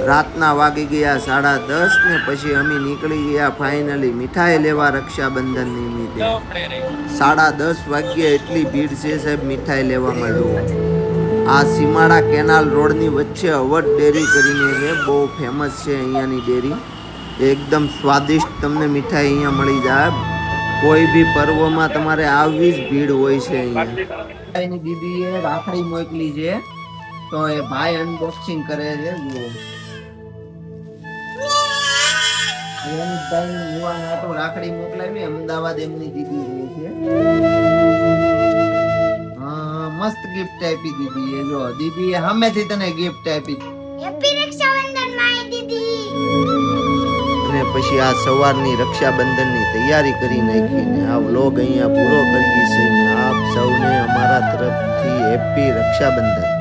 રાતના વાગી ગયા 10:30 ને પછી અમે નીકળી ગયા ફાઇનલી મીઠાઈ લેવા રક્ષાબંધન નિમિત્તે। 10:30 વાગ્યે એટલી ભીડ છે સાહેબ મીઠાઈ લેવામાં। જુઓ આ સીમાડા કેનાલ રોડની વચ્ચે અવધ ડેરી કરીને છે, બહુ ફેમસ છે અહીંયાની ડેરી। એકદમ સ્વાદિષ્ટ તમને મીઠાઈ અહીંયા મળી જાય। કોઈ બી પર્વમાં તમારે આવી જ ભીડ હોય છે અહીંયા। એની દીદીએ રાખડી મોકલી છે તો એ ભાઈ અનબોક્સિંગ કરે છે। જુઓ રાખડી મોકલાવી અમદાવાદ એમની દીદી રહે છે। હા મસ્ત ગિફ્ટ આપી દીદી એ। જો દીદી એ સામેથી તને ગિફ્ટ આપી। હેપી રક્ષાબંધન માય દીદી। અને પછી આ સવારની રક્ષાબંધનની તૈયારી કરી નાખીને આ વ્લોગ અહીંયા પૂરો કરીએ છીએ। આપ સૌને અમારા તરફથી હેપી રક્ષાબંધન।